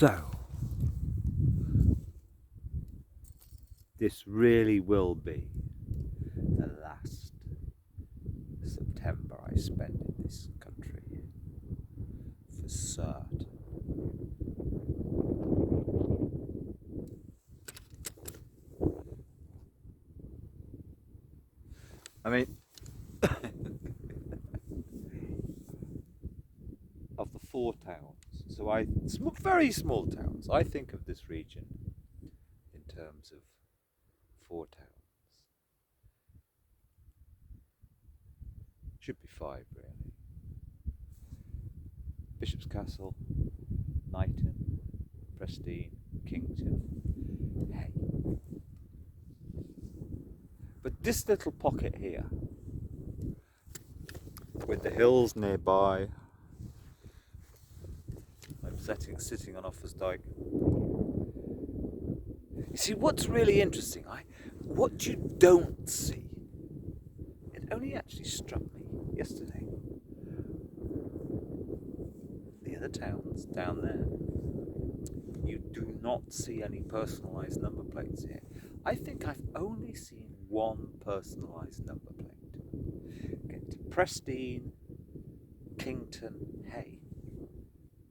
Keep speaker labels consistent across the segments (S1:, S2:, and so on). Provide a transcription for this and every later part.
S1: So, this really will be the last September I spend in this country, for certain. I mean, of the four towns, very small towns, I think of this region in terms of four towns. Should be five, really. Bishop's Castle, Knighton, Prestine, Kington, Hay. But this little pocket here, with the hills nearby, I'm sitting on Offers Dyke. You see, what's really interesting, what you don't see, it only actually struck me yesterday. The other towns down there, you do not see any personalised number plates here. I think I've only seen one personalised number plate. Get to Prestine, Kington, Hay.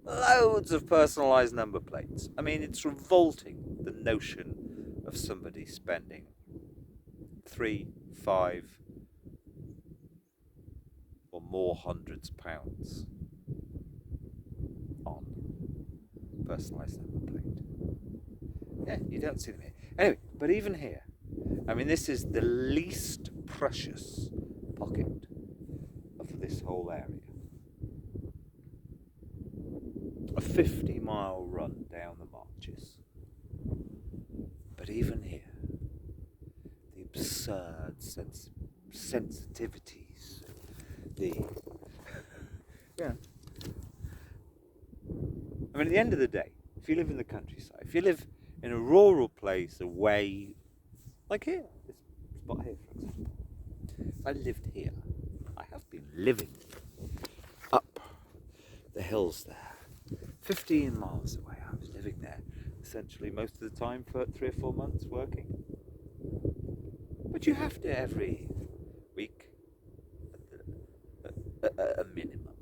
S1: Loads of personalised number plates. I mean, it's revolting, the notion of somebody spending 3, 5 or more hundreds of pounds on personalised number plate. Yeah, you don't see them here. Anyway, but even here, I mean, this is the least precious pocket of this whole area. A 50-mile run down the marches. But even here, the absurd sensitivities, I mean, at the end of the day, if you live in the countryside, if you live in a rural place away, like here, this spot here, for example. If I lived here, I have been living up the hills there. 15 miles away, I was living there essentially most of the time for 3 or 4 months working. But you have to every week, a minimum,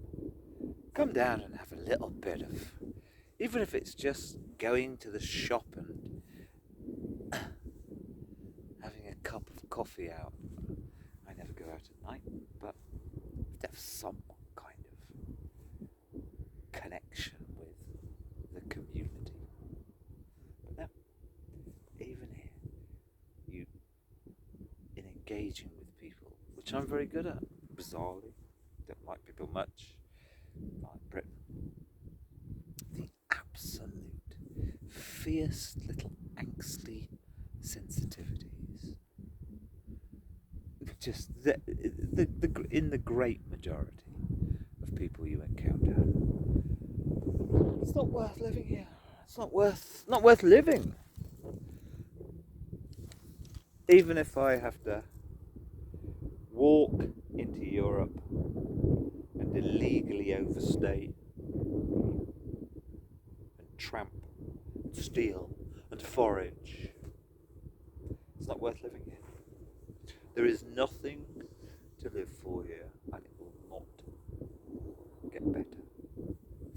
S1: come down and have a little bit of, even if it's just going to the shop and having a cup of coffee out. I never go out at night, but to have some kind of connection with the community. But no, even here, in engaging with people, which I'm very good at, bizarrely, don't like people much, like Britain, the absolute fierce little angsty sensitivities, just in the great majority of people you encounter. It's not worth living here. It's not worth living. Even if I have to walk into Europe and illegally overstay and tramp and steal and forage, it's not worth living here. There is nothing to live for here, and it will not get better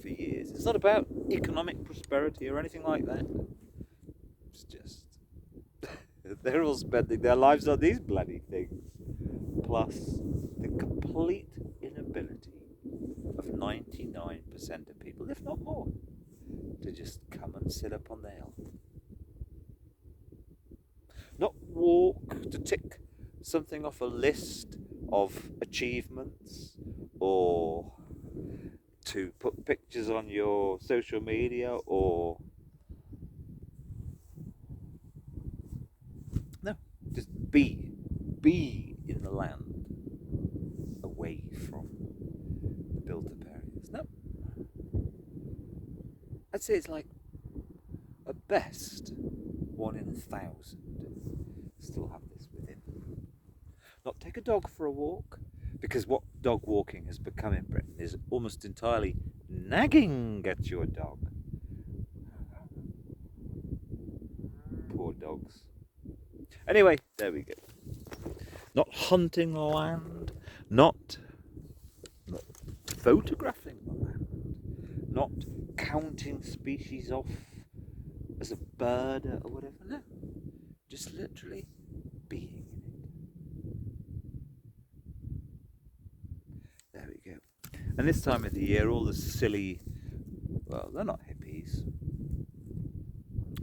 S1: for years. It's not about economic prosperity or anything like that. It's just they're all spending their lives on these bloody things. Plus the complete inability of 99% of people, if not more, to just come and sit up on the hill. Not walk to tick something off a list of achievements or to put pictures on your social media or no, just be in the land away from the built-up areas. No, I'd say it's like at best 1 in 1,000 still have this within them. Not take a dog for a walk, because what dog walking has become in Britain is almost entirely nagging at your dog. Anyway, there we go. Not hunting the land, not photographing the land, not counting species off as a bird or whatever. No, just literally being in it. There we go. And this time of the year, all the silly, well, they're not hippies.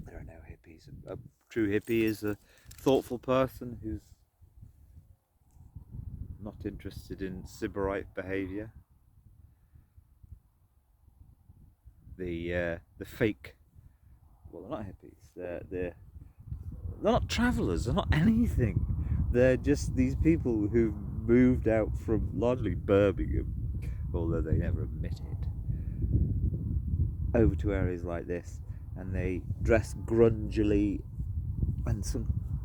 S1: There are no hippies. A true hippie is a thoughtful person who's not interested in sybarite behaviour. The fake, well, they're not hippies. They're not travellers. They're not anything. They're just these people who've moved out from largely Birmingham, although they never admit it, over to areas like this, and they dress grungily, and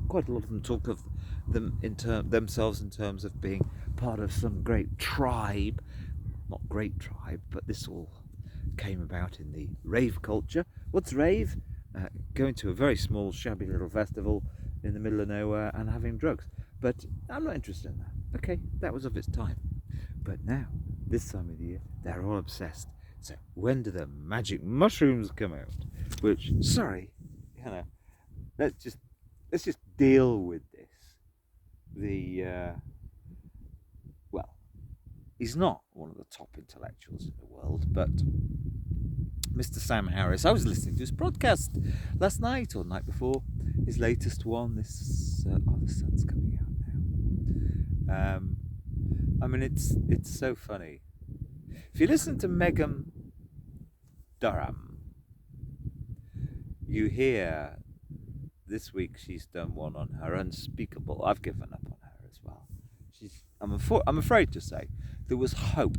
S1: quite a lot of them talk of themselves in terms of being part of some great tribe. Not great tribe, but this all came about in the rave culture. What's rave? Going to a very small, shabby little festival in the middle of nowhere and having drugs. But I'm not interested in that. Okay, that was of its time. But now, this time of the year, they're all obsessed. So when do the magic mushrooms come out? Which, sorry, let's just deal with this. Well, he's not one of the top intellectuals in the world, but Mr. Sam Harris, I was listening to his podcast last night or the night before, his latest one. The sun's coming out now. I mean, it's so funny. If you listen to Megan Durham, you hear this week she's done one on her unspeakable. I've given up on her as well. I'm afraid to say there was hope,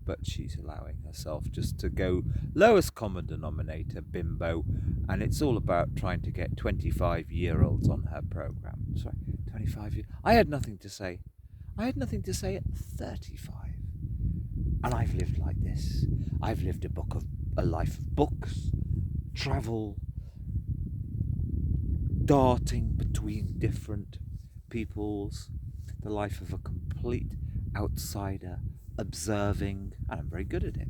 S1: but she's allowing herself just to go lowest common denominator, bimbo, and it's all about trying to get 25-year-olds on her program. Sorry, 25 years. I had nothing to say at 35. And I've lived like this. I've lived a life of books, travel, darting between different peoples, the life of a complete outsider, observing, and I'm very good at it.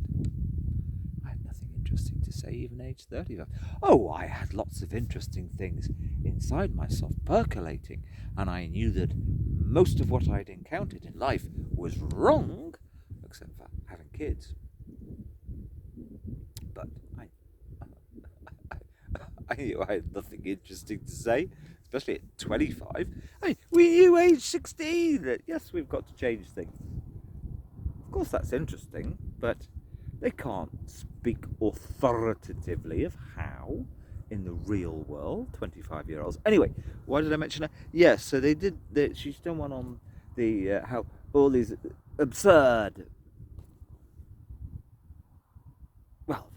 S1: I had nothing interesting to say, even age 35. Oh, I had lots of interesting things inside myself percolating, and I knew that most of what I'd encountered in life was wrong, except for having kids. But I knew I had nothing interesting to say, especially at 25. We knew age 16 that, yes, we've got to change things. Of course, that's interesting, but they can't speak authoritatively of how in the real world 25-year-olds. Anyway, why did I mention her? Yes, so she's done one on the how all these absurd, well,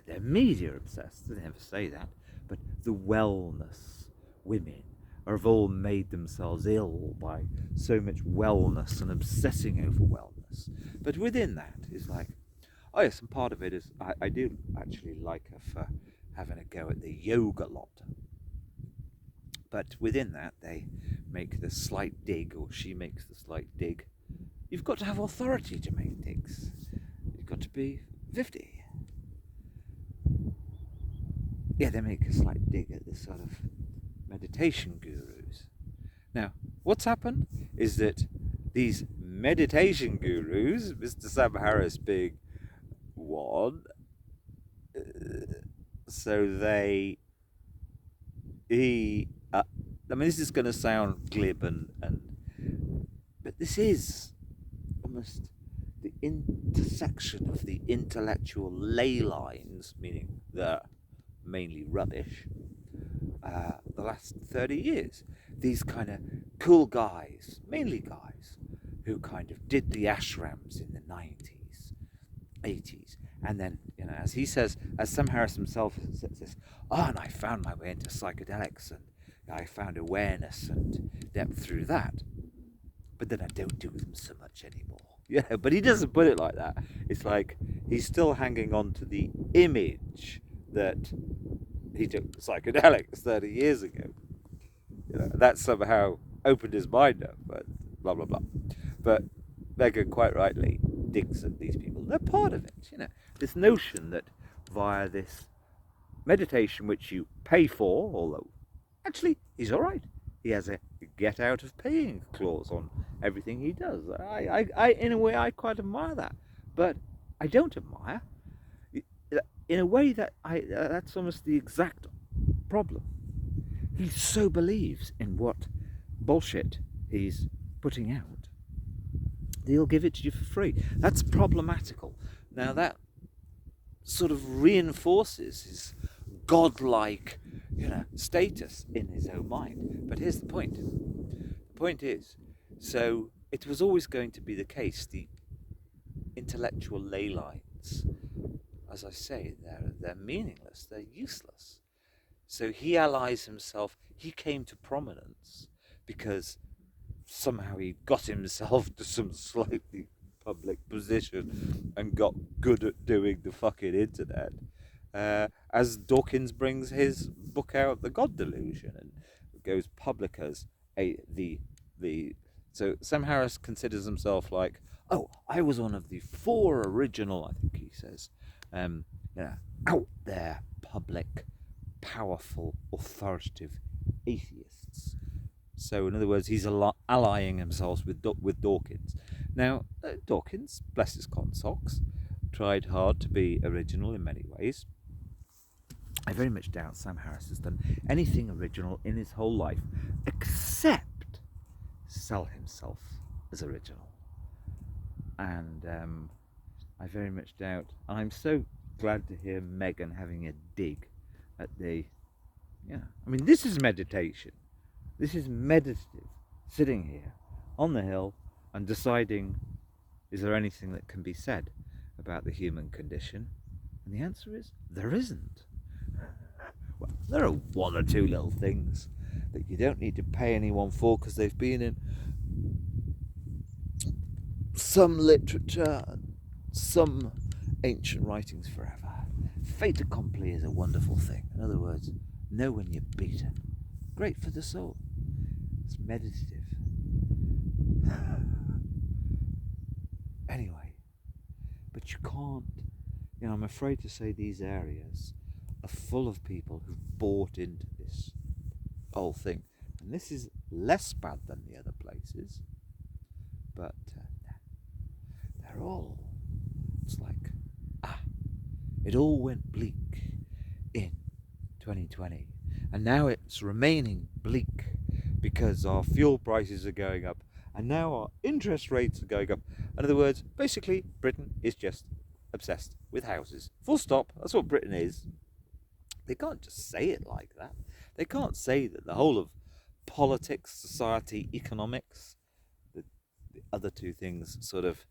S1: they're media obsessed. They never say that, but the wellness women have all made themselves ill by so much wellness and obsessing over wellness. But within that is like, oh yes, and part of it is I do actually like her for having a go at the yoga lot. But within that, they make the slight dig, or she makes the slight dig. You've got to have authority to make digs. You've got to be 50. Yeah, they make a slight dig at this sort of meditation gurus. Now, what's happened is that these meditation gurus, Mr. Sam Harris being one, I mean, this is going to sound glib but this is almost the intersection of the intellectual ley lines, meaning they're mainly rubbish, the last 30 years. These kind of cool guys, mainly guys, who kind of did the ashrams in the 90s, 80s, and then, as he says, as Sam Harris himself says this, and I found my way into psychedelics, and I found awareness and depth through that, but then I don't do them so much anymore. Yeah, but he doesn't put it like that. It's like he's still hanging on to the image that he took psychedelics 30 years ago. That somehow opened his mind up, but blah blah blah. But Megan quite rightly digs at these people. They're part of it. This notion that via this meditation, which you pay for, although actually he's all right. He has a get out of paying clause on everything he does. I in a way, I quite admire that, but I don't admire. In a way that that's almost the exact problem. He so believes in what bullshit he's putting out, he'll give it to you for free. That's problematical. Now that sort of reinforces his godlike, status in his own mind. But here's the point. The point is, so it was always going to be the case, the intellectual ley lines, as I say, they're meaningless, they're useless. So he allies himself, he came to prominence because somehow he got himself to some slightly public position and got good at doing the fucking internet. As Dawkins brings his book out, The God Delusion, and goes public as so Sam Harris considers himself like, oh, I was one of the 4 original, I think he says, out there public, powerful, authoritative atheists. So in other words, he's allying himself with Dawkins. Now, Dawkins, bless his cotton socks, tried hard to be original in many ways. I very much doubt Sam Harris has done anything original in his whole life except sell himself as original. And I very much doubt, and I'm so glad to hear Megan having a dig at I mean, this is meditation. This is meditative, sitting here on the hill and deciding, is there anything that can be said about the human condition? And the answer is, there isn't. Well, there are 1 or 2 little things that you don't need to pay anyone for because they've been in some literature, some ancient writings forever. Fait accompli is a wonderful thing. In other words, know when you're beaten. Great for the soul. It's meditative. Anyway, but you can't, I'm afraid to say these areas are full of people who've bought into this whole thing. And this is less bad than the other places, but they're all, it's like, it all went bleak in 2020. And now it's remaining bleak because our fuel prices are going up and now our interest rates are going up. In other words, basically, Britain is just obsessed with houses. Full stop. That's what Britain is. They can't just say it like that. They can't say that the whole of politics, society, economics, the other 2 things sort of,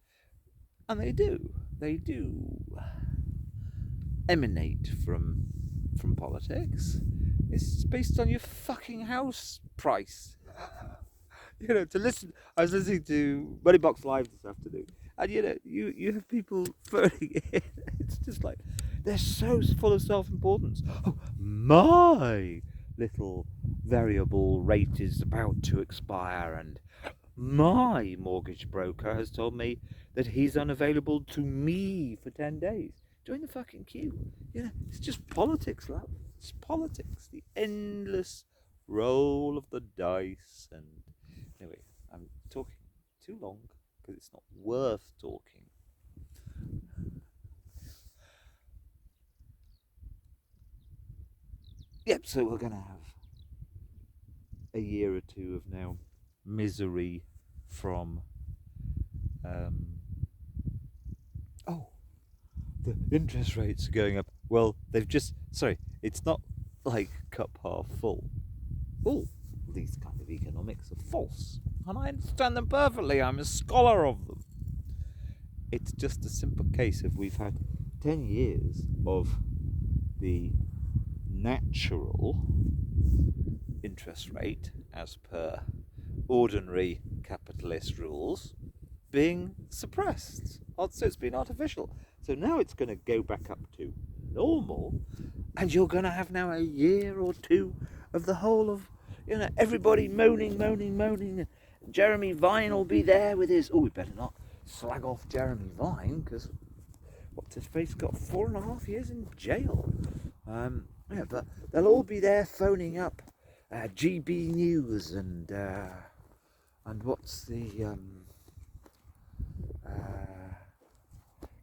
S1: and they do emanate from politics. It's based on your fucking house price. To listen, I was listening to Money Box Live this afternoon, and you have people phoning in. It's just like, they're so full of self-importance. Oh, my little variable rate is about to expire, and my mortgage broker has told me that he's unavailable to me for 10 days. Join the fucking queue. It's just politics, love. It's politics. The endless roll of the dice. And anyway, I'm talking too long because it's not worth talking. Yep, so we're going to have a year or 2 of now misery from the interest rates are going up. Well, it's not like cup half full. All these kind of economics are false, and I understand them perfectly. I'm a scholar of them. It's just a simple case of we've had 10 years of the natural interest rate as per ordinary capitalist rules being suppressed. So it's been artificial. So now it's going to go back up to normal, and you're going to have now a year or 2 of the whole of You know, everybody moaning. Jeremy Vine will be there with his... Oh, we better not slag off Jeremy Vine, because what's his face got 4.5 years in jail. Yeah, but they'll all be there phoning up GB News and what's the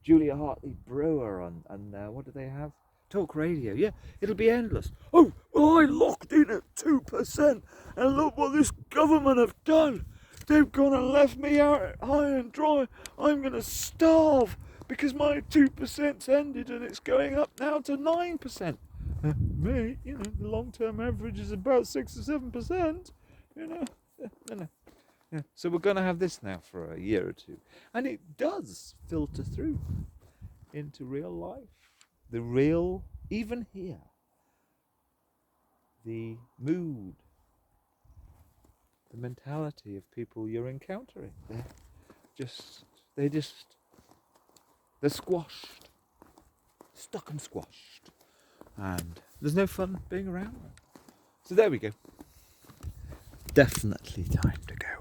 S1: Julia Hartley Brewer and what do they have? Talk Radio. Yeah, it'll be endless. Oh, well, I locked in at 2%, and look what this government have done. They've gone and left me out high and dry. I'm going to starve because my 2%'s ended and it's going up now to 9%. Mate, you know, the long-term average is about 6 or 7%. You know, yeah. So we're going to have this now for a year or two, and it does filter through into real life. The real, even here, the mood, the mentality of people you're encountering. They're squashed, stuck and squashed, and there's no fun being around them. So there we go. Definitely time to go.